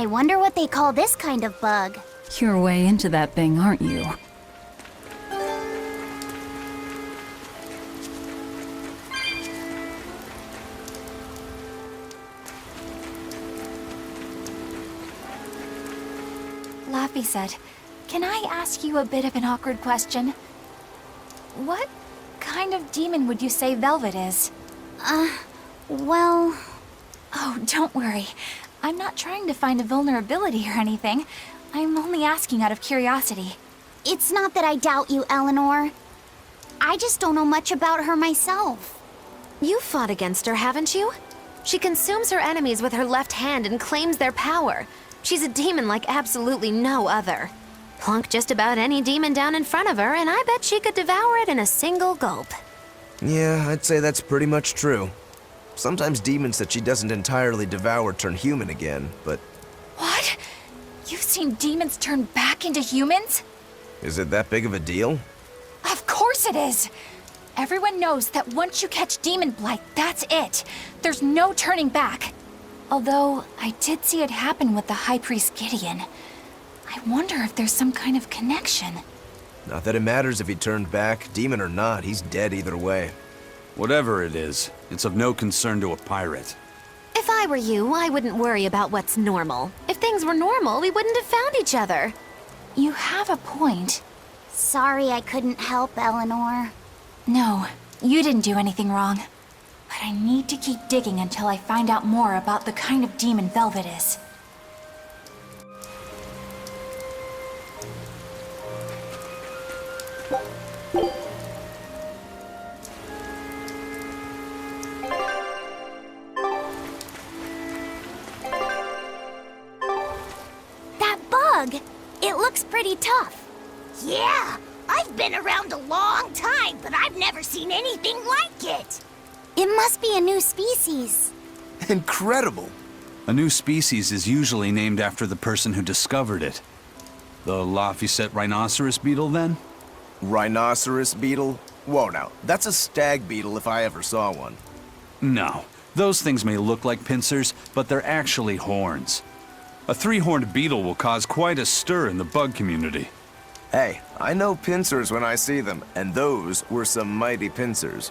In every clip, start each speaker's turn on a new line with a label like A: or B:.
A: I wonder what they call this kind of bug.
B: You're way into that thing, aren't you?
C: Aifread, can I ask you a bit of an awkward question? What kind of demon would you say Velvet is?
A: Well...
C: Oh, don't worry. I'm not trying to find a vulnerability or anything. I'm only asking out of curiosity.
A: It's not that I doubt you, Eleanor. I just don't know much about her myself.
D: You fought against her, haven't you? She consumes her enemies with her left hand and claims their power. She's a demon like absolutely no other. Plunk just about any demon down in front of her, and I bet she could devour it in a single gulp.
E: Yeah, I'd say that's pretty much true. Sometimes demons that she doesn't entirely devour turn human again, but...
C: What? You've seen demons turn back into humans?
E: Is it that big of a deal?
C: Of course it is! Everyone knows that once you catch demon blight, that's it. There's no turning back. Although, I did see it happen with the High Priest Gideon. I wonder if there's some kind of connection.
E: Not that it matters if he turned back, demon or not, he's dead either way.
F: Whatever it is, it's of no concern to a pirate.
D: If I were you, I wouldn't worry about what's normal. If things were normal, we wouldn't have found each other.
C: You have a point.
A: Sorry I couldn't help, Eleanor.
C: No, you didn't do anything wrong. But I need to keep digging until I find out more about the kind of demon Velvet is.
A: That bug! It looks pretty tough.
G: Yeah, I've been around a long time, but I've never seen anything like it.
A: It must be a new species.
E: Incredible!
F: A new species is usually named after the person who discovered it. The Laphicet rhinoceros beetle, then?
E: Rhinoceros beetle? Whoa now, that's a stag beetle if I ever saw one.
F: No. Those things may look like pincers, but they're actually horns. A three-horned beetle will cause quite a stir in the bug community.
E: Hey, I know pincers when I see them, and those were some mighty pincers.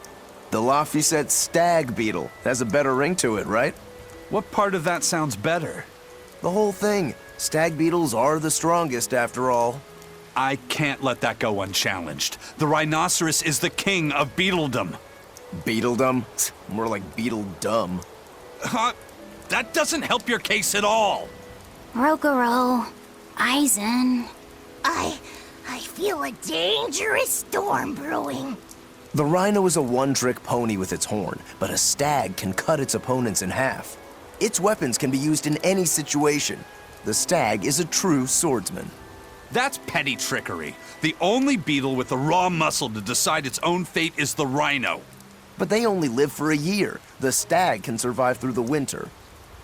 E: The Laphicet stag beetle has a better ring to it, right?
F: What part of that sounds better?
E: The whole thing. Stag beetles are the strongest, after all.
F: I can't let that go unchallenged. The rhinoceros is the king of beetledom.
E: Beetledom? More like beetle dumb.
F: Huh? That doesn't help your case at all.
A: Rokuro, Aizen.
G: I feel a dangerous storm brewing.
E: The rhino is a one-trick pony with its horn, but a stag can cut its opponents in half. Its weapons can be used in any situation. The stag is a true swordsman.
F: That's petty trickery. The only beetle with the raw muscle to decide its own fate is the rhino.
E: But they only live for a year. The stag can survive through the winter.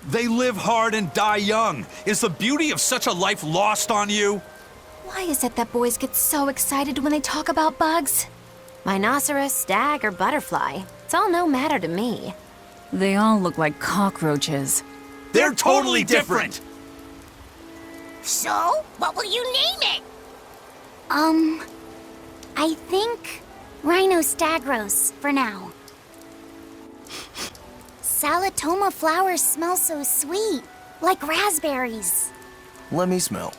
F: They live hard and die young. Is the beauty of such a life lost on you?
C: Why is it that boys get so excited when they talk about bugs?
D: Rhinoceros, stag, or butterfly. It's all no matter to me.
B: They all look like cockroaches.
F: They're totally different!
G: So, what will you name it?
A: I think Rhinostagros for now. Salatoma flowers smell so sweet, like raspberries.
E: Let me smell.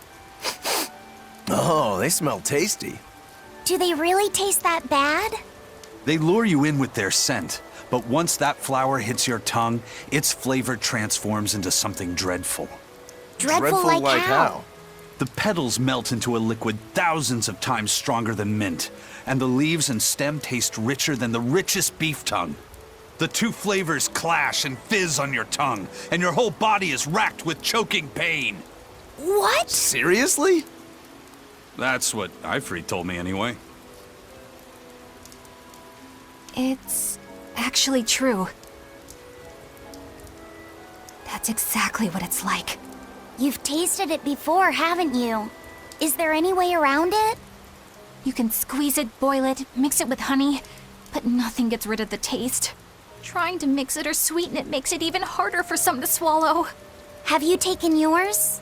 E: Oh, they smell tasty.
A: Do they really taste that bad?
F: They lure you in with their scent, but once that flower hits your tongue, its flavor transforms into something dreadful.
A: Dreadful like how?
F: The petals melt into a liquid thousands of times stronger than mint, and the leaves and stem taste richer than the richest beef tongue. The two flavors clash and fizz on your tongue, and your whole body is racked with choking pain.
A: What?
E: Seriously?
F: That's what Aifread told me anyway.
C: It's actually true. That's exactly what it's like.
A: You've tasted it before, haven't you? Is there any way around it?
C: You can squeeze it, boil it, mix it with honey, but nothing gets rid of the taste. Trying to mix it or sweeten it makes it even harder for some to swallow.
A: Have you taken yours?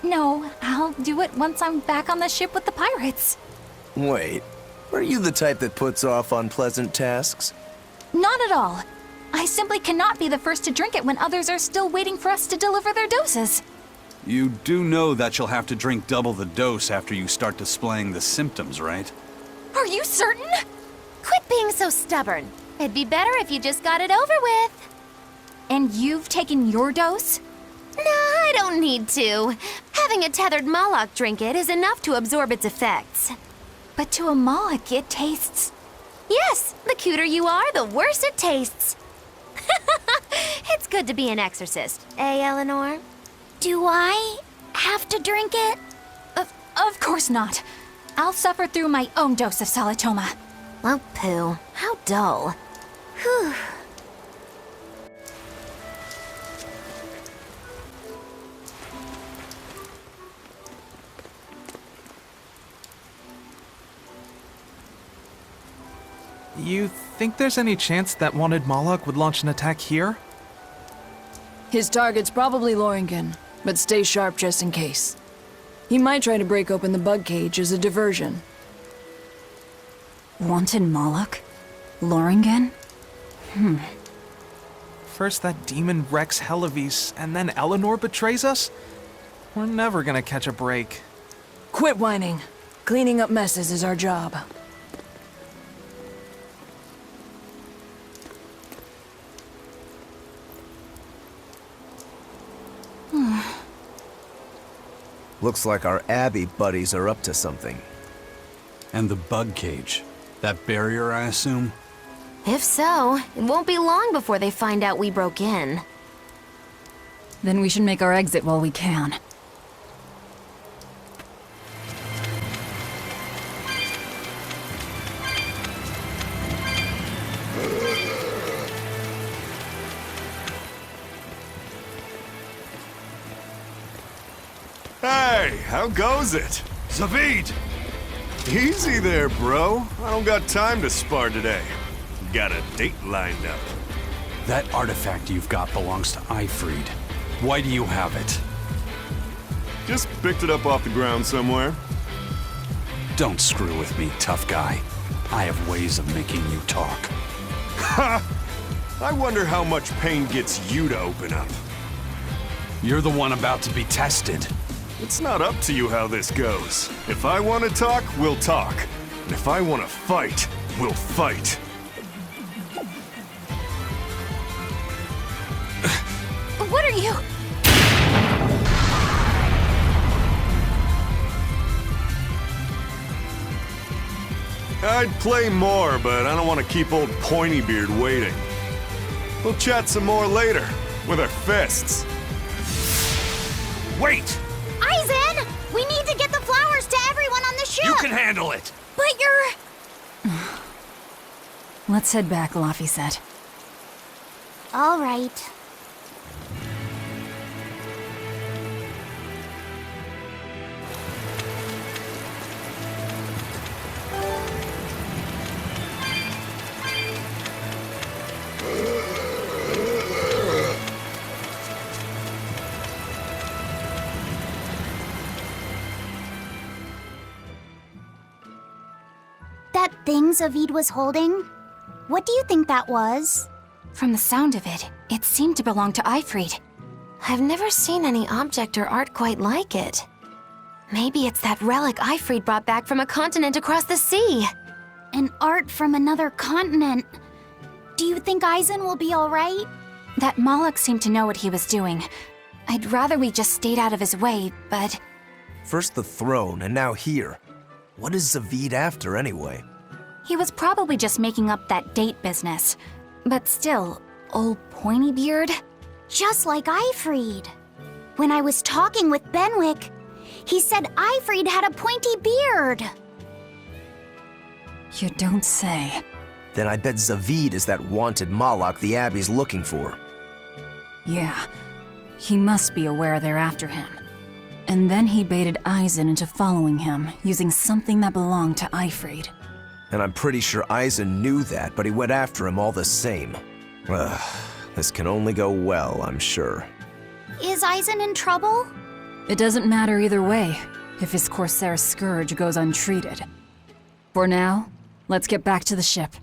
C: No, I'll do it once I'm back on the ship with the pirates.
E: Wait, are you the type that puts off unpleasant tasks?
C: Not at all. I simply cannot be the first to drink it when others are still waiting for us to deliver their doses.
F: You do know that you'll have to drink double the dose after you start displaying the symptoms, right?
C: Are you certain?
D: Quit being so stubborn. It'd be better if you just got it over with.
C: And you've taken your dose?
D: Nah, I don't need to. Having a tethered Moloch drink it is enough to absorb its effects.
C: But to a Moloch, it tastes...
D: Yes, the cuter you are, the worse it tastes. It's good to be an exorcist, eh, Eleanor?
A: Do I have to drink it?
C: Of course not. I'll suffer through my own dose of Salatoma.
D: Oh, pooh. How dull. Whew.
H: You think there's any chance that wanted Moloch would launch an attack here?
B: His target's probably Loringen, but stay sharp just in case. He might try to break open the bug cage as a diversion. Wanted Moloch? Loringen?
H: First that demon Rex Helavis, and then Eleanor betrays us? We're never gonna catch a break.
B: Quit whining. Cleaning up messes is our job.
E: Looks like our Abbey buddies are up to something.
F: And the bug cage. That barrier, I assume?
D: If so, it won't be long before they find out we broke in.
B: Then we should make our exit while we can.
I: Hey, how goes it?
F: Zavid!
I: Easy there, bro. I don't got time to spar today. Got a date lined up.
F: That artifact you've got belongs to Aifread. Why do you have it?
I: Just picked it up off the ground somewhere.
F: Don't screw with me, tough guy. I have ways of making you talk.
I: Ha! I wonder how much pain gets you to open up.
F: You're the one about to be tested.
I: It's not up to you how this goes. If I want to talk, we'll talk. And if I want to fight, we'll fight.
C: What are you...
I: I'd play more, but I don't want to keep old Pointybeard waiting. We'll chat some more later, with our fists.
F: Wait!
A: Aizen! We need to get the flowers to everyone on the ship!
F: You can handle it!
A: But you're...
B: Let's head back, Laffy said.
A: All right. That thing Zavid was holding? What do you think that was?
C: From the sound of it, it seemed to belong to Aifread.
D: I've never seen any object or art quite like it. Maybe it's that relic Aifread brought back from a continent across the sea.
A: An art from another continent. Do you think Aizen will be all right?
C: That Moloch seemed to know what he was doing. I'd rather we just stayed out of his way, but...
E: First the throne, and now here. What is Zavid after, anyway?
C: He was probably just making up that date business. But still, old Pointybeard?
A: Just like Aifread. When I was talking with Benwick, he said Aifread had a pointy beard.
B: You don't say.
E: Then I bet Zavid is that wanted Moloch the Abbey's looking for.
B: Yeah. He must be aware they're after him. And then he baited Aizen into following him, using something that belonged to Aifread.
E: And I'm pretty sure Aizen knew that, but he went after him all the same. Ugh, this can only go well, I'm sure.
A: Is Aizen in trouble?
B: It doesn't matter either way, if his Corsair Scourge goes untreated. For now, let's get back to the ship.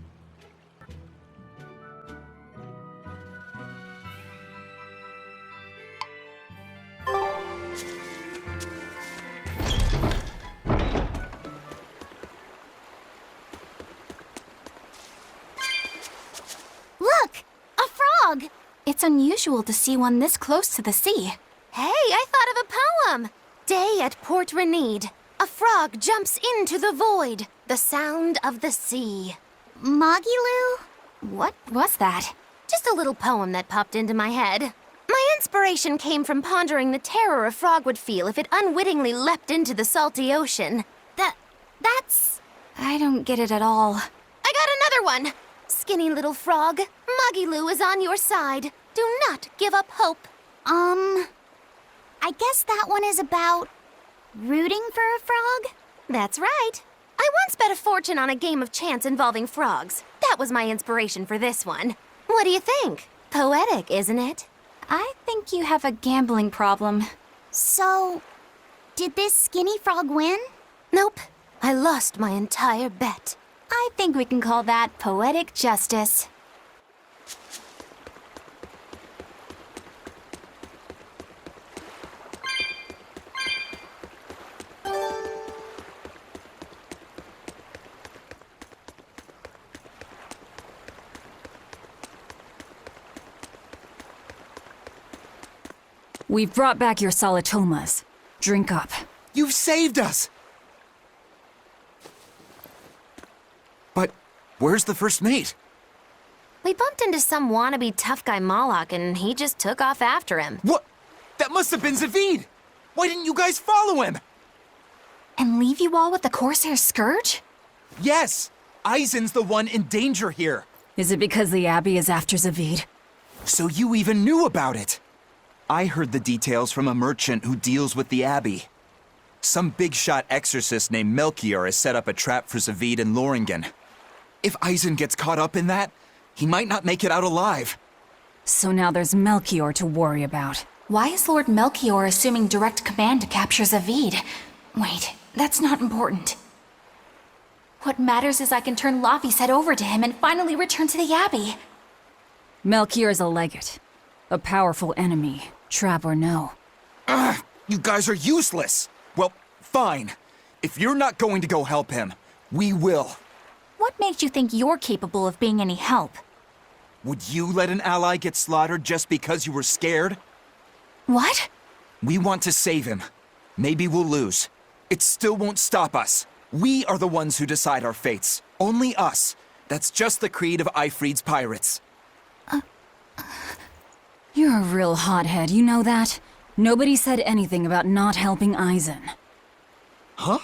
A: Look! A frog!
C: It's unusual to see one this close to the sea.
D: Hey, I thought of a poem! Day at Port Renede. A frog jumps into the void. The sound of the sea.
A: Magilu?
C: What was that?
D: Just a little poem that popped into my head. My inspiration came from pondering the terror a frog would feel if it unwittingly leapt into the salty ocean.
A: That's...
C: I don't get it at all.
D: I got another one! Skinny little frog, Magilu is on your side. Do not give up hope.
A: I guess that one is about rooting for a frog?
D: That's right. I once bet a fortune on a game of chance involving frogs. That was my inspiration for this one. What do you think? Poetic, isn't it?
C: I think you have a gambling problem.
A: So, did this skinny frog win?
D: Nope. I lost my entire bet.
C: I think we can call that poetic justice.
B: We've brought back your Solitomas. Drink up.
J: You've saved us! But where's the first mate?
D: We bumped into some wannabe tough guy Moloch and he just took off after him.
J: What? That must have been Zavid! Why didn't you guys follow him?
C: And leave you all with the Corsair Scourge?
J: Yes! Aizen's the one in danger here.
B: Is it because the Abbey is after Zavid?
J: So you even knew about it? I heard the details from a merchant who deals with the Abbey. Some big-shot exorcist named Melchior has set up a trap for Zavid and Loringen. If Aizen gets caught up in that, he might not make it out alive.
B: So now there's Melchior to worry about.
C: Why is Lord Melchior assuming direct command to capture Zavid? Wait, that's not important. What matters is I can turn Laufey's head over to him and finally return to the Abbey.
B: Melchior is a legate. A powerful enemy, trap or no.
J: You guys are useless! Well, fine. If you're not going to go help him, we will.
C: What makes you think you're capable of being any help?
J: Would you let an ally get slaughtered just because you were scared?
C: What?
J: We want to save him. Maybe we'll lose. It still won't stop us. We are the ones who decide our fates. Only us. That's just the creed of Aifread's pirates.
B: You're a real hothead, you know that? Nobody said anything about not helping Aizen.
J: Huh?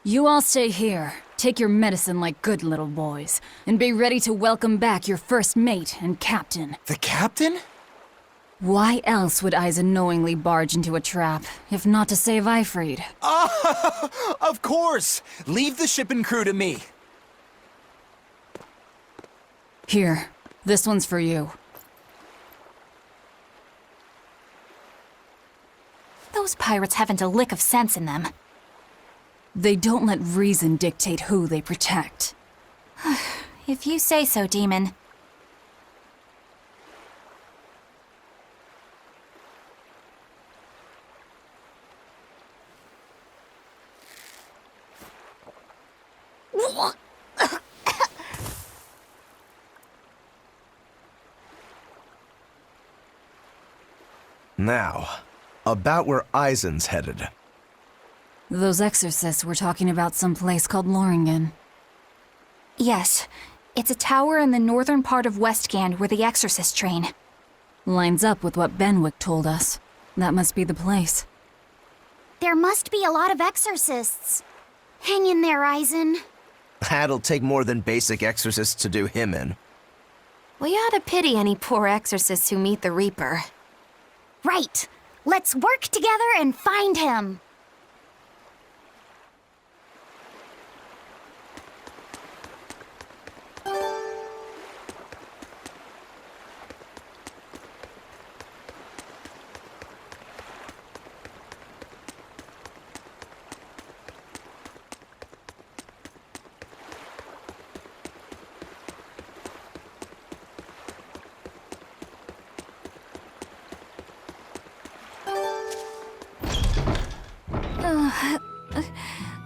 B: You all stay here, take your medicine like good little boys, and be ready to welcome back your first mate and captain.
J: The captain?
B: Why else would Aizen knowingly barge into a trap, if not to save Aifread?
J: Of course! Leave the ship and crew to me.
B: Here, this one's for you.
C: Those pirates haven't a lick of sense in them.
B: They don't let reason dictate who they protect.
C: If you say so, Demon.
E: Now, about where Aizen's headed.
B: Those exorcists were talking about some place called Loringen.
C: Yes, it's a tower in the northern part of Westgand where the exorcists train.
B: Lines up with what Benwick told us. That must be the place.
A: There must be a lot of exorcists. Hang in there, Aizen.
E: That'll take more than basic exorcists to do him in.
D: We ought to pity any poor exorcists who meet the Reaper.
A: Right. Let's work together and find him.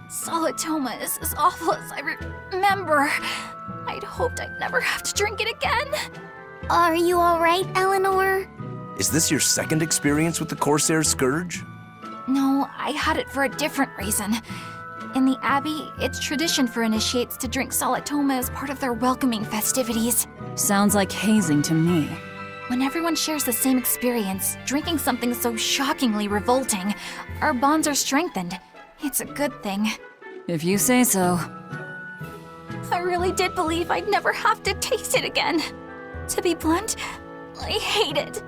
C: Solitoma is as awful as I remember. I'd hoped I'd never have to drink it again.
A: Are you alright, Eleanor?
E: Is this your second experience with the Corsair Scourge?
C: No, I had it for a different reason. In the Abbey, it's tradition for initiates to drink Solitoma as part of their welcoming festivities.
B: Sounds like hazing to me.
C: When everyone shares the same experience, drinking something so shockingly revolting, our bonds are strengthened. It's a good thing.
B: If you say so.
C: I really did believe I'd never have to taste it again. To be blunt, I hate it.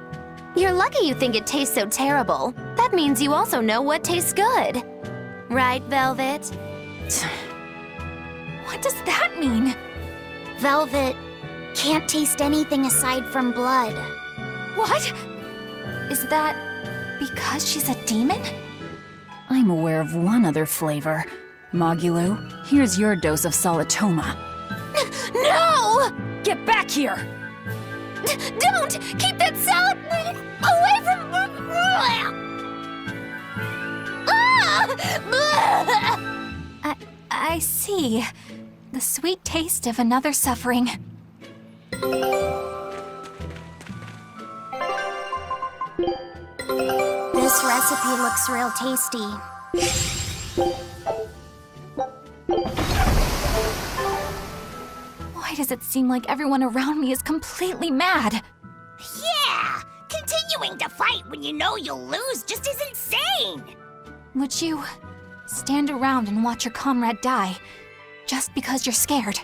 D: You're lucky you think it tastes so terrible. That means you also know what tastes good. Right, Velvet?
C: What does that mean?
A: Velvet can't taste anything aside from blood.
C: What? Is that because she's a demon?
B: I'm aware of one other flavor. Magulu, here's your dose of Solitoma.
C: No!
B: Get back here!
C: Don't! Keep that salad away from... I see. The sweet taste of another suffering.
A: This recipe looks real tasty.
C: Why does it seem like everyone around me is completely mad?
G: Yeah! Continuing to fight when you know you'll lose just is insane!
C: Would you stand around and watch your comrade die just because you're scared?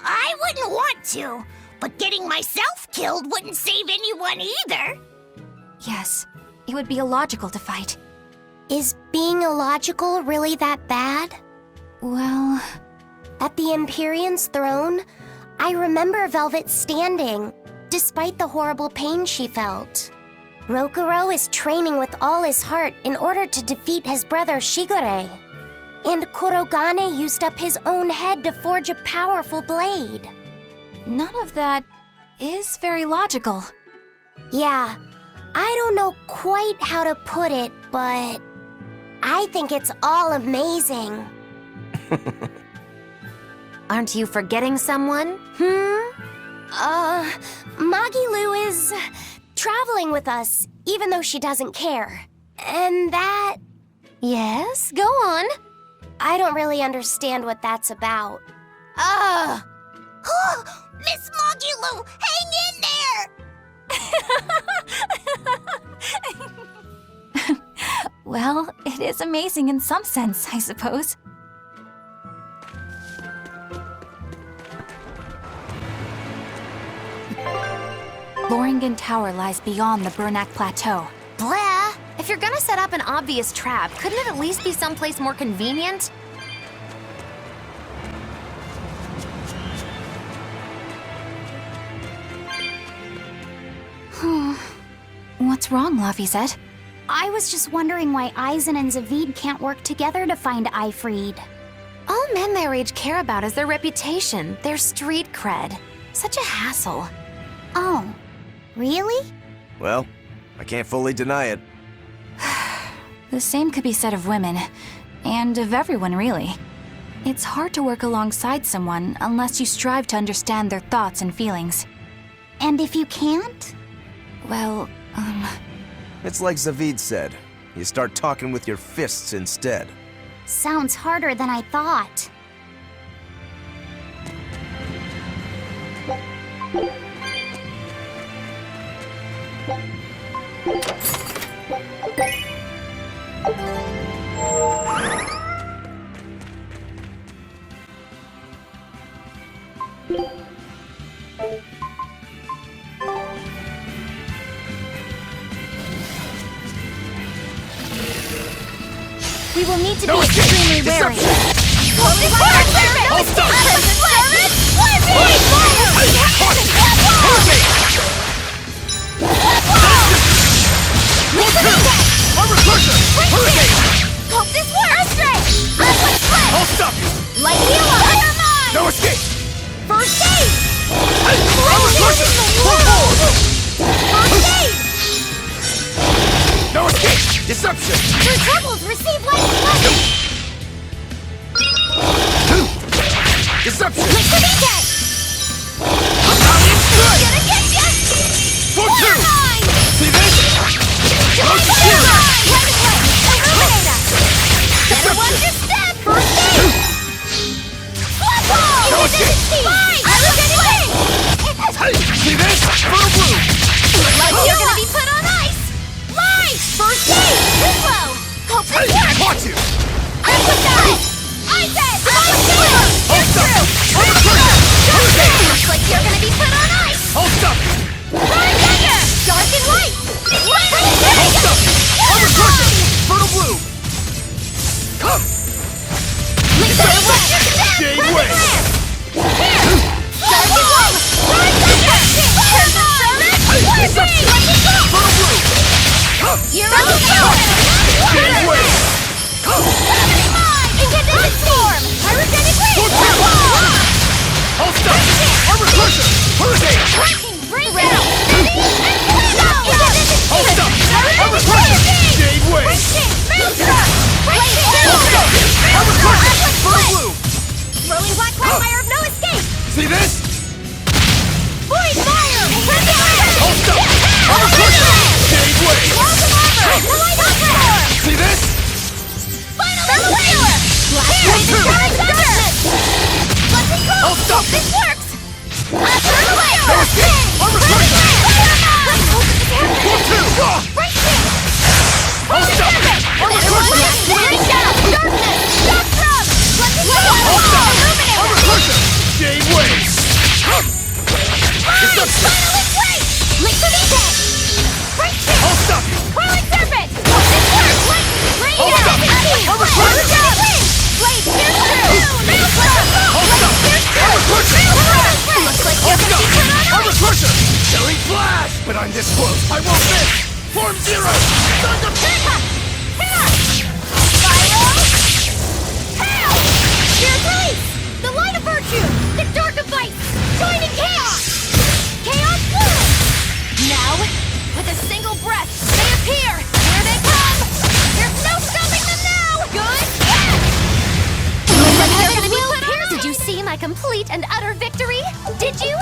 G: I wouldn't want to, but getting myself killed wouldn't save anyone either.
C: Yes, it would be illogical to fight.
A: Is being illogical really that bad?
C: Well...
A: At the Empyrean's throne, I remember Velvet standing, despite the horrible pain she felt. Rokuro is training with all his heart in order to defeat his brother Shigure. And Kurogane used up his own head to forge a powerful blade.
C: None of that is very logical.
A: Yeah, I don't know quite how to put it, but I think it's all amazing.
D: Aren't you forgetting someone?
A: Magilu is traveling with us, even though she doesn't care. And that...
D: Yes, go on.
A: I don't really understand what that's about.
G: Miss Magulu, hang in there!
C: Well, it is amazing in some sense, I suppose. Loringen Tower lies beyond the Burnak Plateau.
D: Blah! If you're gonna set up an obvious trap, couldn't it at least be someplace more convenient?
C: What's wrong, Laphicet?
A: I was just wondering why Aizen and Zavid can't work together to find Aifread.
D: All men their age care about is their reputation, their street cred. Such a hassle.
A: Oh, really?
E: Well, I can't fully deny it.
C: The same could be said of women, and of everyone, really. It's hard to work alongside someone unless you strive to understand their thoughts and feelings.
A: And if you can't?
C: Well,
E: It's like Zavid said. You start talking with your fists instead.
A: Sounds harder than I thought.
C: we will need to be extremely wary.
G: Hope this works!
I: I'll stop you!
G: Light you up!
I: No escape!
G: First aid!
I: No escape! Deception!
G: Your troubles receive light blessing!
I: Deception!
G: Liquidate! Gonna get ya!
I: For two! See this?
G: Better watch your step! First aid! Swap! Fine! I was anyway!
I: See this? Photo blue!
G: Like you're gonna be put on ice! Live! First aid! Too slow! Hope this works!
I: Watch you!
G: Emphasize! I said! It's true! Looks like you're gonna be put on ice!
I: Hold stuff!
G: Fire dagger! Dark and light!
I: Hold stuff! Armor crusher! Photo blue! Come! Jade way!
G: Here! Dark and light! Fire dagger! Turn the
I: Photo blue! Come!
G: You're on the power!
I: Jade way!
G: Incandescent storm! Pyrogenic wave!
I: Hold stuff! Armor crusher! Hurricane!
G: Bring down! Steady and go!
I: Hold stuff! Armor crusher! Jade way!
G: Maelstrom!
I: Hold stuff! Armor crusher! Photo blue!
G: Rolling black quagmire of no escape!
I: See this?
G: Void fire!
I: Hold stuff! Armor crusher! Jade way!
G: Walls of armor! The light storm!
I: See this?
G: Final failure! Blast wave and carrying darkness! Let's control!
I: Hold stuff!
G: This works! Turn away!
I: Armor crusher! For two! Hold stuff! Armor crusher!
G: Darkness! Shock drum! Let's control!
I: Hold stuff!
G: Illuminate!
I: Armor crusher! Jade way! Deception!
G: Liquidate! Breakthrough!
I: Hold stuff!
G: Whirling serpent! This works! Bring
I: Hold
G: it
I: stuff!
G: out!
I: Armor crusher!
G: Blade pierce through! Maelstrom!
I: Hold stuff! Armor crusher!
G: Looks like you're gonna be put on
I: Armor
G: ice!
I: crusher! Shelling flash! But I'm this close, I won't miss! Form zero!
G: Thunder pickup! Spiral! Hail! Spirit release! The light of virtue! The dark of vice! Joining chaos! Chaos blue! Now, with a single breath, they appear! Here they come! There's no stopping them now! Good! Looks like they're gonna be put on ice!
D: Did you see my complete and utter victory? Did you?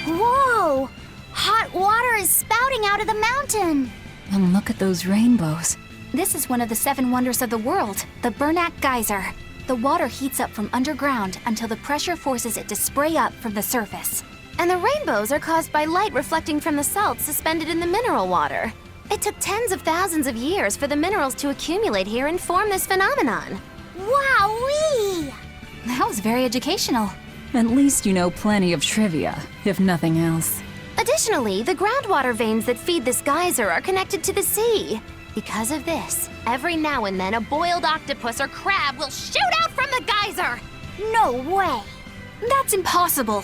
A: Whoa! Hot water is spouting out of the mountain.
B: And look at those rainbows.
C: This is one of the 7 wonders of the world, the Bernak Geyser. The water heats up from underground until the pressure forces it to spray up from the surface.
D: And the rainbows are caused by light reflecting from the salts suspended in the mineral water. It took tens of thousands of years for the minerals to accumulate here and form this phenomenon.
A: Wowee!
C: That was very educational.
B: At least you know plenty of trivia, if nothing else.
D: Additionally, the groundwater veins that feed this geyser are connected to the sea. Because of this, every now and then a boiled octopus or crab will shoot out from the geyser.
A: No way!
C: That's impossible.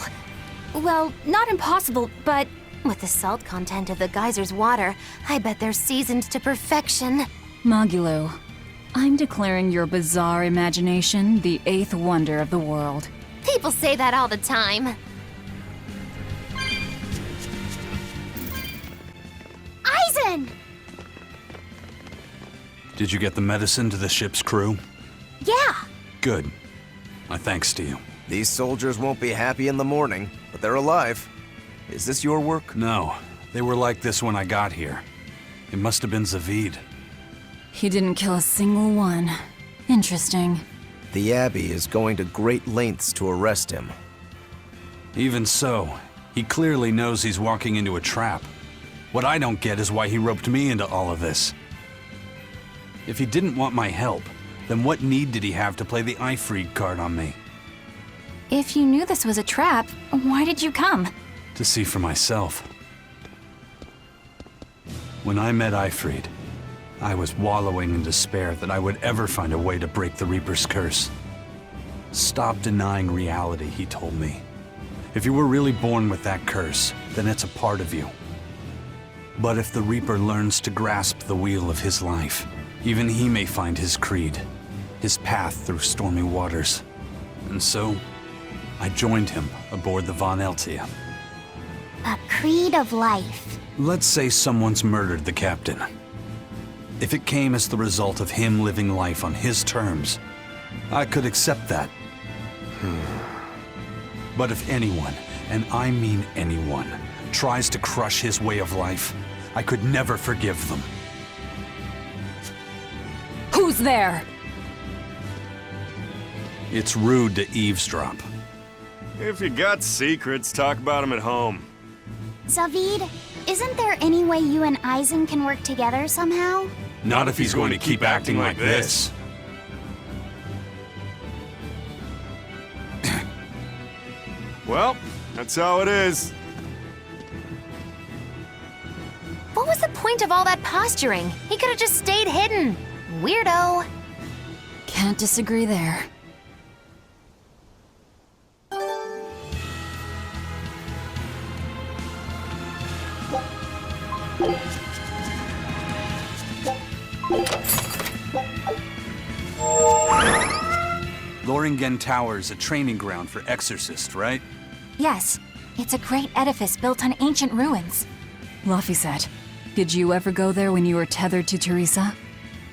C: Well, not impossible, but
D: With the salt content of the geyser's water, I bet they're seasoned to perfection.
B: Magulu, I'm declaring your bizarre imagination the 8th wonder of the world.
D: People say that all the time.
A: Aizen!
F: Did you get the medicine to the ship's crew?
A: Yeah,
F: Good. My thanks to you.
E: These soldiers won't be happy in the morning, but they're alive. Is this your work?
F: No, they were like this when I got here. It must have been Zavid.
B: He didn't kill a single one. Interesting.
E: The Abbey is going to great lengths to arrest him.
F: Even so, he clearly knows he's walking into a trap. What I don't get is why he roped me into all of this. If he didn't want my help, then what need did he have to play the Aifread card on me?
C: if you knew this was a trap, why did you come?
F: To see for myself. When I met Aifread, I was wallowing in despair that I would ever find a way to break the Reaper's curse. Stop denying reality, he told me. If you were really born with that curse, then it's a part of you. But if the Reaper learns to grasp the wheel of his life, even he may find his creed. his path through stormy waters. And so, I joined him aboard the Von Eltia.
A: A creed of life.
F: Let's say someone's murdered the captain. If it came as the result of him living life on his terms, I could accept that. But if anyone, and I mean anyone, tries to crush his way of life, I could never forgive them.
B: Who's there?
F: It's rude to eavesdrop.
I: If you got secrets, talk about them at home.
G: Zavid, isn't there any way you and Eisen can work together somehow?
F: Not if he's going to keep acting like this.
I: Well, that's how it is.
D: What was the point of all that posturing? He could have just stayed hidden. Weirdo.
B: Can't disagree there.
F: Loringen Tower's a training ground for exorcists, right?
C: Yes, it's a great edifice built on ancient ruins.
B: Laphicet, did you ever go there when you were tethered to Teresa?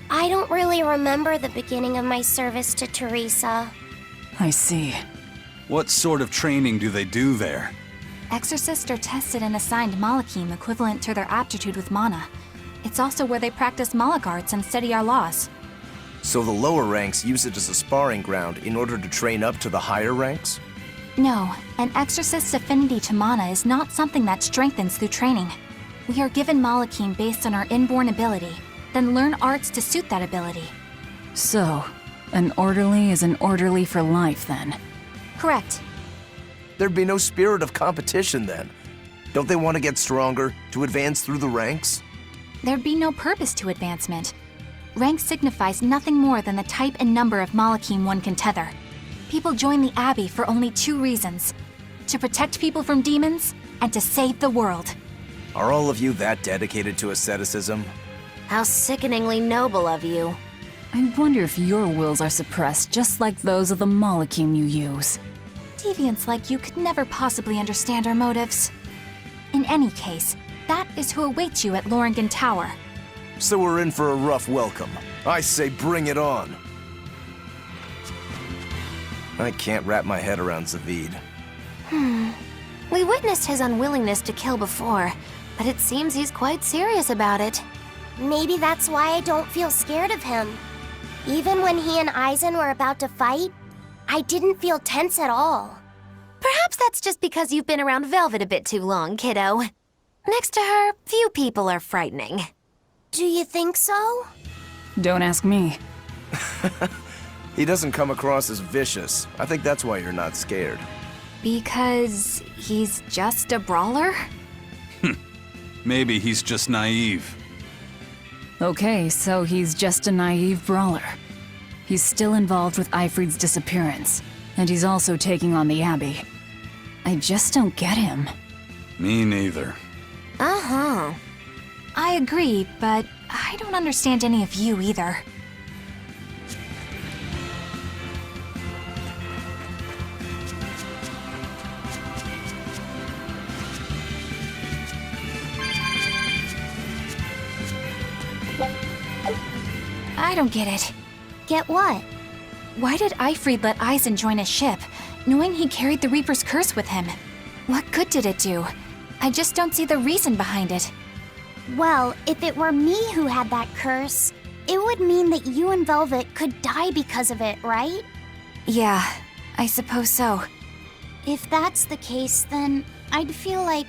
A: I don't really remember the beginning of my service to Teresa.
B: I see.
F: What sort of training do they do there?
C: Exorcists are tested and assigned Malachim equivalent to their aptitude with mana. It's also where they practice Malach arts and study our laws.
E: So the lower ranks use it as a sparring ground in order to train up to the higher ranks?
C: No, an exorcist's affinity to mana is not something that strengthens through training. We are given Malachim based on our inborn ability, then learn arts to suit that ability.
B: So, an orderly is an orderly for life then?
C: Correct.
E: There'd be no spirit of competition then. Don't they want to get stronger, to advance through the ranks?
C: There'd be no purpose to advancement. Rank signifies nothing more than the type and number of Malachim one can tether. People join the Abbey for only two reasons: to protect people from demons, and to save the world.
E: Are all of you that dedicated to asceticism?
D: How sickeningly noble of you.
B: I wonder if your wills are suppressed just like those of the Malachim you use.
C: Deviants like you could never possibly understand our motives. In any case, that is who awaits you at Loringen Tower.
E: So we're in for a rough welcome. I say bring it on. I can't wrap my head around Zavid.
D: We witnessed his unwillingness to kill before, but it seems he's quite serious about it.
A: Maybe that's why I don't feel scared of him. Even when he and Eisen were about to fight, I didn't feel tense at all.
D: Perhaps that's just because you've been around Velvet a bit too long, kiddo. Next to her, few people are frightening.
A: Do you think so?
B: Don't ask me.
E: He doesn't come across as vicious. I think that's why you're not scared.
C: Because he's just a brawler?
F: Maybe he's just naive.
B: Okay, so he's just a naive brawler. He's still involved with Aifread's disappearance, and he's also taking on the Abbey. I just don't get him.
F: Me neither.
D: Uh-huh.
C: I agree, but I don't understand any of you either. I don't get it.
A: Get what?
C: Why did Aifread let Eisen join his ship, knowing he carried the Reaper's curse with him? What good did it do? I just don't see the reason behind it.
G: Well, if it were me who had that curse, it would mean that you and Velvet could die because of it, right?
C: Yeah, I suppose so.
G: If that's the case, then I'd feel like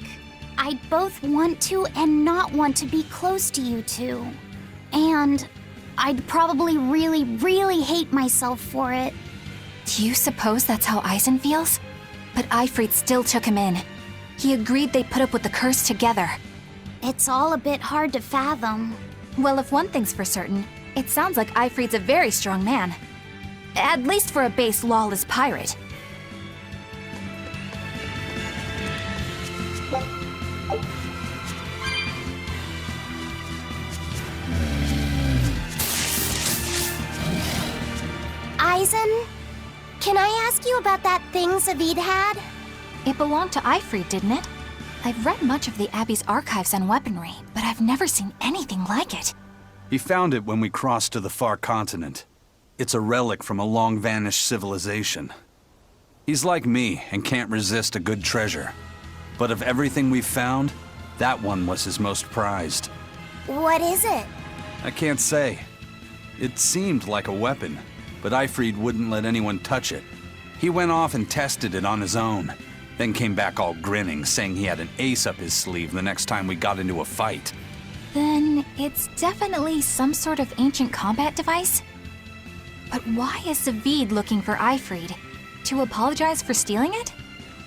G: I'd both want to and not want to be close to you two. And I'd probably really, really hate myself for it.
C: Do you suppose that's how Eisen feels? But Aifread still took him in. He agreed they put up with the curse together.
G: It's all a bit hard to fathom.
C: Well, if one thing's for certain, it sounds like Aifread's a very strong man. At least for a base lawless pirate.
A: Aizen? Can I ask you about that thing Zavid had?
C: It belonged to Aifread, didn't it? I've read much of the Abbey's archives on weaponry, but I've never seen anything like it.
F: He found it when we crossed to the far continent. It's a relic from a long-vanished civilization. He's like me and can't resist a good treasure. But of everything we've found, that one was his most prized.
A: What is it?
F: I can't say. It seemed like a weapon, but Aifread wouldn't let anyone touch it. He went off and tested it on his own, then came back all grinning, saying he had an ace up his sleeve the next time we got into a fight.
C: Then it's definitely some sort of ancient combat device? But why is Zavid looking for Aifread? To apologize for stealing it?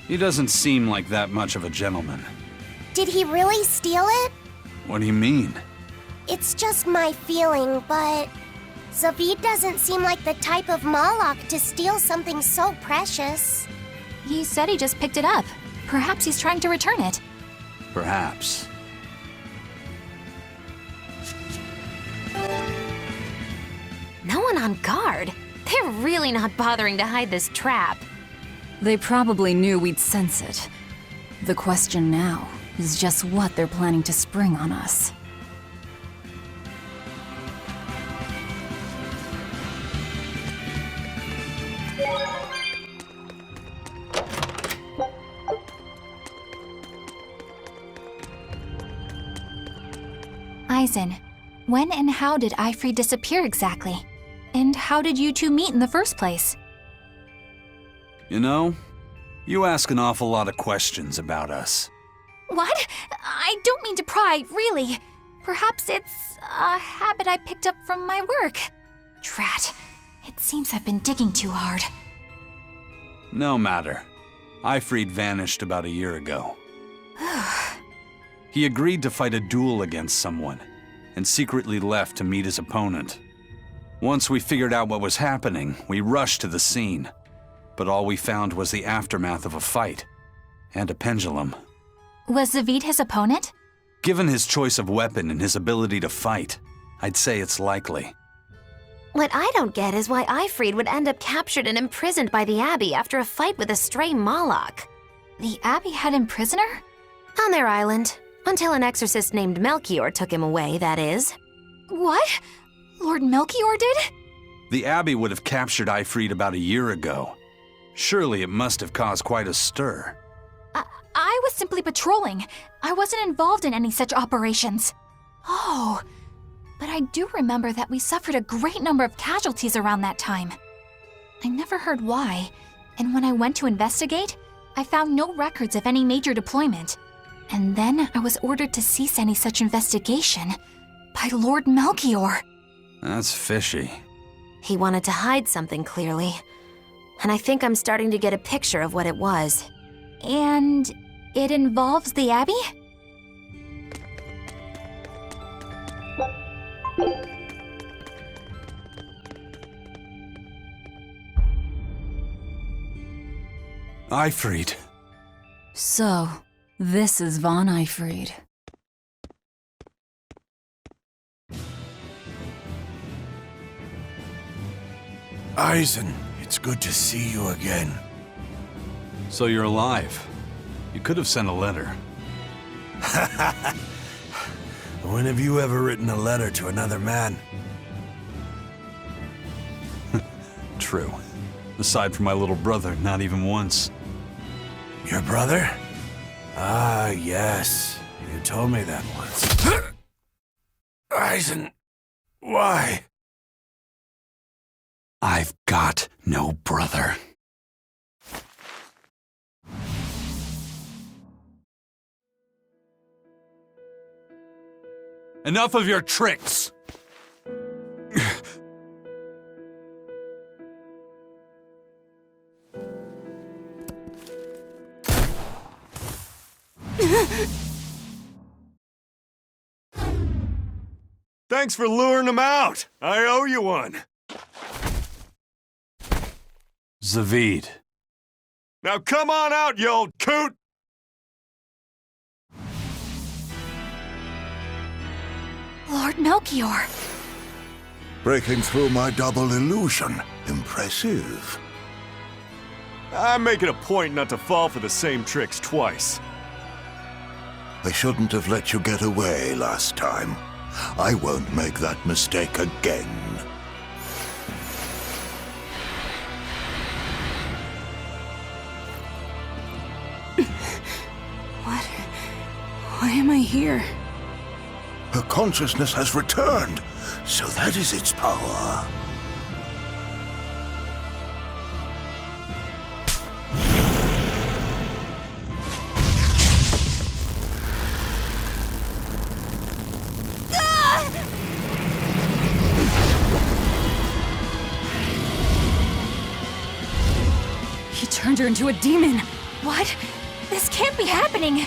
F: He doesn't seem like that much of a gentleman.
A: Did he really steal it?
F: What do you mean?
A: It's just my feeling, but Zavid doesn't seem like the type of Malak to steal something so precious.
C: He said he just picked it up. Perhaps he's trying to return it.
F: Perhaps.
D: No one on guard. They're really not bothering to hide this trap.
B: They probably knew we'd sense it. The question now is just what they're planning to spring on us.
C: Aizen, when and how did Aifread disappear exactly? And how did you two meet in the first place?
F: You know, you ask an awful lot of questions about us.
C: What? I don't mean to pry, really. Perhaps it's a habit I picked up from my work. Drat. It seems I've been digging too hard.
F: No matter. Aifread vanished about a year ago. He agreed to fight a duel against someone, and secretly left to meet his opponent. Once we figured out what was happening, we rushed to the scene. But all we found was the aftermath of a fight, and a pendulum.
C: Was Zavid his opponent?
F: Given his choice of weapon and his ability to fight, I'd say it's likely.
D: What I don't get is why Aifread would end up captured and imprisoned by the Abbey after a fight with a stray Malak.
C: The Abbey had him prisoner?
D: On their island. Until an exorcist named Melchior took him away, that is.
C: What? Lord Melchior did?
F: The Abbey would have captured Aifread about a year ago. Surely it must have caused quite a stir.
C: I was simply patrolling. I wasn't involved in any such operations. Oh, but I do remember that we suffered a great number of casualties around that time. I never heard why, and when I went to investigate, I found no records of any major deployment. And then I was ordered to cease any such investigation by Lord Melchior.
F: That's fishy.
D: He wanted to hide something, clearly. And I think I'm starting to get a picture of what it was.
C: And it involves the Abbey?
F: Aifread.
B: So, this is Von Aifread.
K: Aizen, it's good to see you again.
F: So you're alive. You could have sent a letter.
K: When have you ever written a letter to another man?
F: True. Aside from my little brother, not even once.
K: Your brother? Ah, yes. You told me that once. Aizen, why?
F: I've got no brother. Enough of your tricks!
I: Thanks for luring him out. I owe you one.
F: Zavid.
I: Now come on out, you old coot!
C: Lord Melchior.
L: Breaking through my double illusion. Impressive.
I: I make it a point not to fall for the same tricks twice.
L: I shouldn't have let you get away last time. I won't make that mistake again.
B: Why am I here?
L: Her consciousness has returned, so that is its power.
B: He turned her into a demon.
C: What? This can't be happening.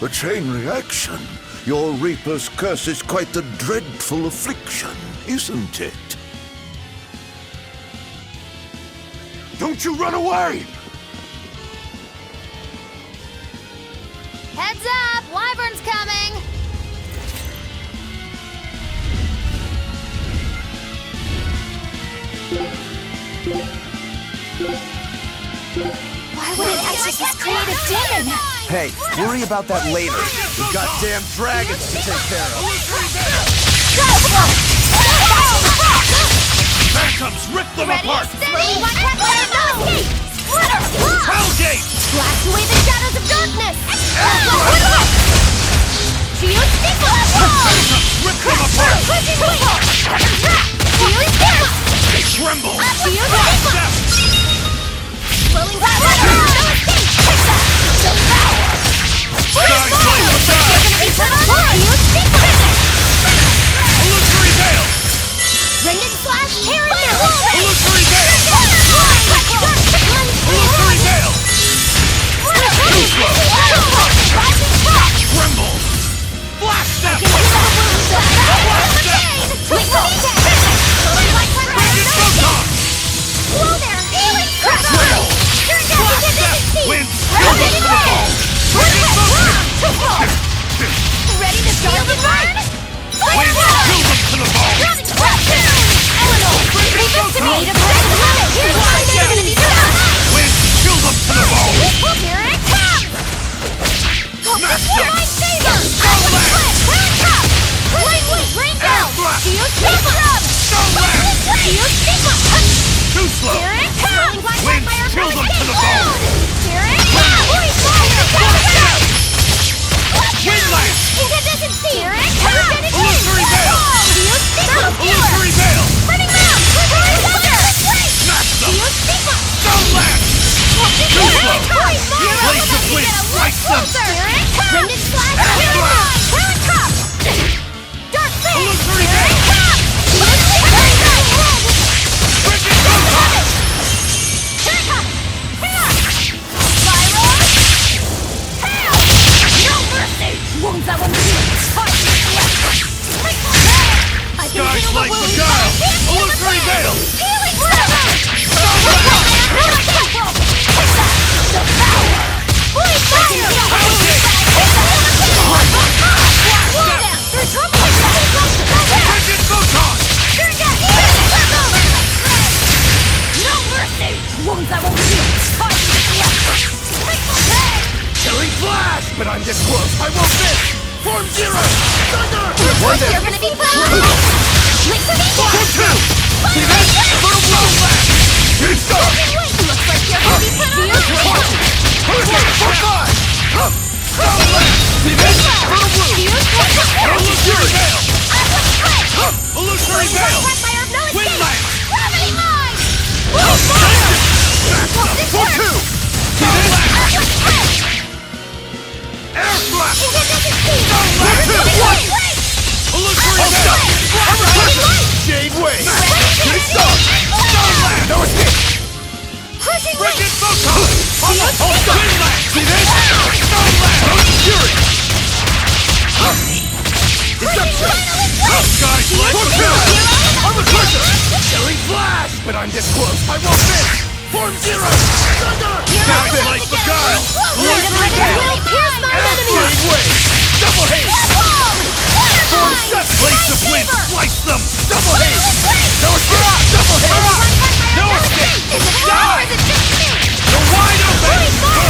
L: A chain reaction. Your Reaper's curse is quite a dreadful affliction, isn't it?
I: Don't you run away!
G: Heads up! Wyvern's coming!
C: Why would an exorcist create a demon?
E: Hey, worry about that later. We've got damn dragons to take care of.
F: Phantoms, rip them apart!
G: Splitter!
F: Hellgate!
G: Blast away the shadows of darkness! Shield Stickle!
F: Rip them apart!
G: Crushing Wing! Shield Stickle!
F: They tremble!
G: Shield Stickle! Swirling Blast!
F: Sky Flame of God!
G: Shield Stickle!
F: Illusory Veil!
G: Rended Slash! Terran!
F: Illusory Veil! Illusory Veil! Tremble! Blast them! Blast them! Radiant Photon!
G: Whoa there! Healing
F: Trail! Blast them! Wind! Kill them to the bone! Radiant Photon!
G: Ready to start the burn?
F: Wind! Kill them to the bone!
G: Radiant Photon!
F: Wind! Kill them to the bone!
G: Here it comes!
F: Smash them!
G: Lightsaber! Rain down!
F: Blast!
G: Shield Stickle! Shield Stickle!
F: Too slow!
G: Here it comes!
F: Wind! Kill them to the bone!
G: Here it comes!
F: Wind Lance!
G: Incandescent Sea! Here it comes!
F: Illusory Veil!
G: Shield Stickle!
F: Illusory Veil!
G: Running Mound!
F: Smash them!
G: Shield Stickle!
F: Stone Lance! Too slow!
G: Blaze
F: of Wind! Strike them!
G: Rended Slash!
F: Air Blast!
G: Here it comes! Dark Fang!
F: Illusory
G: Here it
F: Veil!
G: comes!
F: Radiant Photon!
G: Here it comes! Spiral! Hail! No mercy!
C: Wounds that will
G: I can
F: Sky
G: feel the
F: Flame
G: wounds!
F: Beguile! Illusory Veil!
G: Healing River!
F: Stone Lance!
G: Blade Fire!
F: Hellgate! Radiant Photon!
G: No mercy!
C: Wounds that will
F: Killing Flash! But I'm this close! I won't miss! Form Zero! Thunder!
G: You're gonna be fine!
F: Form Two! Event! Little Blow Blast! Getting stuck!
G: Looks like you're gonna be fine!
F: Hurricane! Form Five! Stone Blast! Event! Little Blue! Illusory Veil! Illusory Veil! Wind Lance!
G: Gravity Mine!
F: Form Two! Stone Blast! Air Blast! Stone Blast! Illusory Veil! Jade Wave! Getting stuck! Stone Blast! No escape! Radiant Photon! Wind Lance! Stone Blast! Fury! Deception! Sky Flame! I'm a Killing Flash!
I: but I'm this close. I won't miss! Form zero! Thunder! Guys like the guy!
G: Will pierce my enemies!
I: Same way! Double haze! Form shut! Place the flint! Slice them! Double haze! No escape! Double haze! No escape!
G: Is it her or is it just me?
I: The wide open!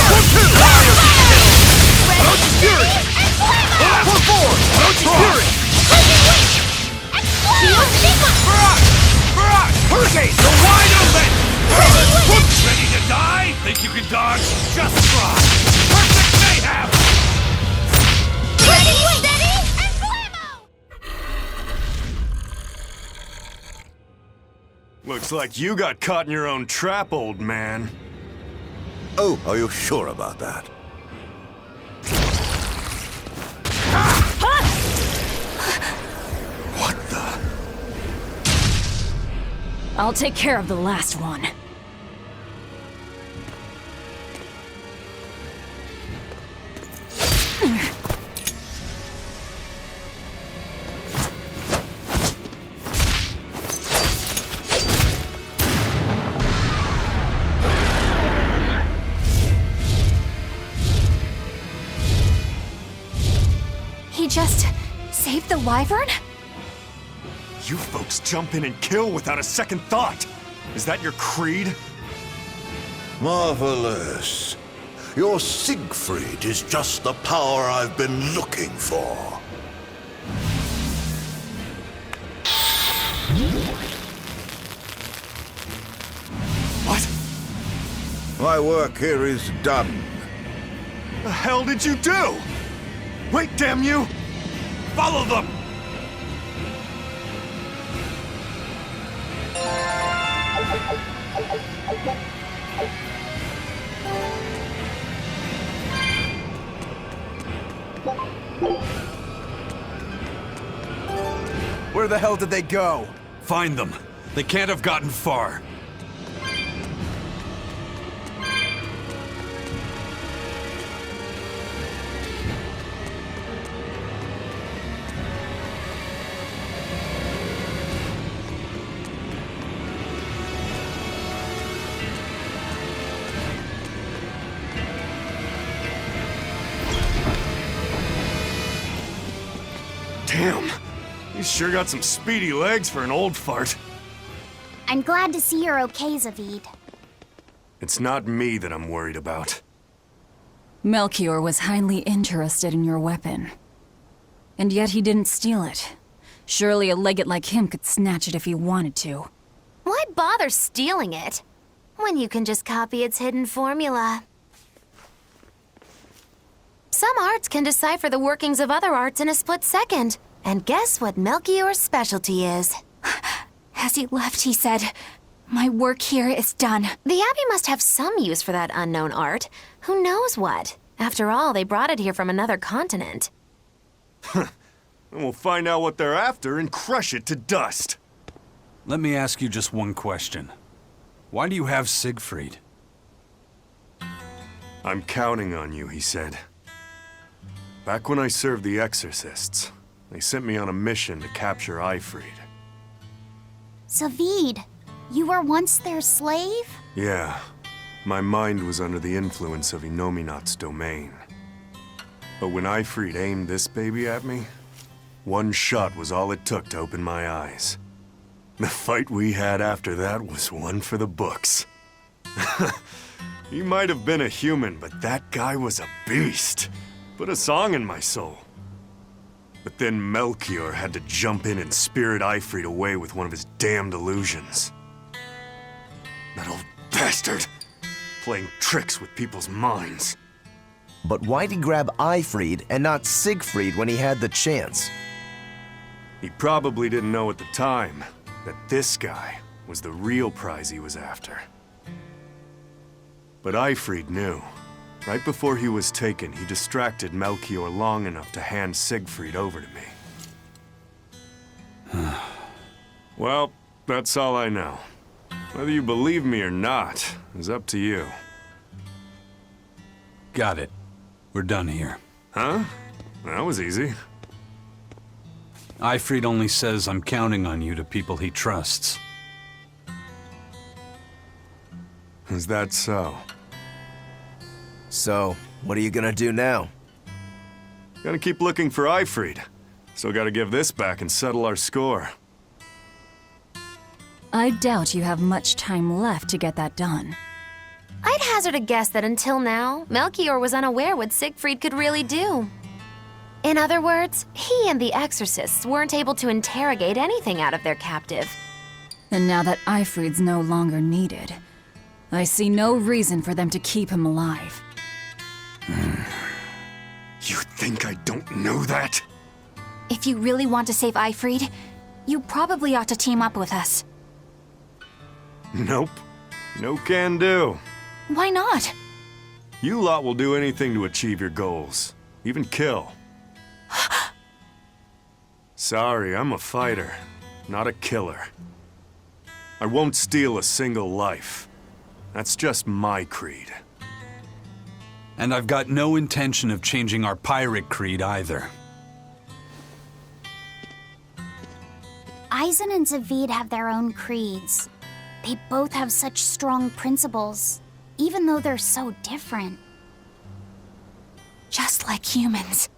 I: Form two! Fire! Orochi Fury! Form four! Orochi Fury!
G: Shield Sigma!
I: Barrage! Hurricane! The wide open! Ready to die? Think you can dodge? Just try! Perfect mayhem!
G: Ready, steady, and blammo!
I: Looks like you got caught in your own trap, old man.
L: Oh, are you sure about that? What the?
B: I'll take care of the last one.
C: He just saved the wyvern?
I: You folks jump in and kill without a second thought. Is that your creed?
L: Marvelous. Your Siegfried is just the power I've been looking for.
I: What?
L: My work here is done.
I: The hell did you do? Wait, damn you! Follow them!
E: Where the hell did they go?
F: Find them. They can't have gotten far.
I: Damn. You sure got some speedy legs for an old fart.
A: I'm glad to see you're okay, Zavid.
I: It's not me that I'm worried about.
B: Melchior was highly interested in your weapon. And yet he didn't steal it. Surely a legate like him could snatch it if he wanted to.
D: Why bother stealing it when you can just copy its hidden formula? Some arts can decipher the workings of other arts in a split second. And guess what Melchior's specialty is?
C: As he left, he said, "My work here is done."
D: The Abbey must have some use for that unknown art. Who knows what? After all, they brought it here from another continent.
I: And we'll find out what they're after and crush it to dust.
F: Let me ask you just one question. Why do you have Siegfried?
I: I'm counting on you, he said. Back when I served the Exorcists, they sent me on a mission to capture Aifread.
A: Zavid, you were once their slave?
I: Yeah, my mind was under the influence of Inominat's domain. But when Aifread aimed this baby at me, one shot was all it took to open my eyes. The fight we had after that was one for the books. He might have been a human, but that guy was a beast. Put a song in my soul. But then Melchior had to jump in and spirit Aifread away with one of his damned illusions. That old bastard! Playing tricks with people's minds.
E: But why'd he grab Aifread and not Siegfried when he had the chance?
I: He probably didn't know at the time that this guy was the real prize he was after. But Aifread knew. Right before he was taken, he distracted Melchior long enough to hand Siegfried over to me. Well, that's all I know. Whether you believe me or not is up to you.
F: Got it. We're done here.
I: Huh? That was easy.
F: Aifread only says I'm counting on you to people he trusts.
I: Is that so?
E: So, what are you gonna do now?
I: Gotta keep looking for Aifread. Still gotta give this back and settle our score.
B: I doubt you have much time left to get that done.
D: I'd hazard a guess that until now, Melchior was unaware what Siegfried could really do. In other words, he and the exorcists weren't able to interrogate anything out of their captive.
B: And now that Aifread's no longer needed, I see no reason for them to keep him alive.
I: You think I don't know that?
C: If you really want to save Aifread, you probably ought to team up with us.
I: Nope. No can do.
C: Why not?
I: You lot will do anything to achieve your goals. Even kill. Sorry, I'm a fighter, not a killer. I won't steal a single life. That's just my creed.
F: And I've got no intention of changing our pirate creed either.
G: Eisen and Zavid have their own creeds. They both have such strong principles, even though they're so different.
C: Just like humans.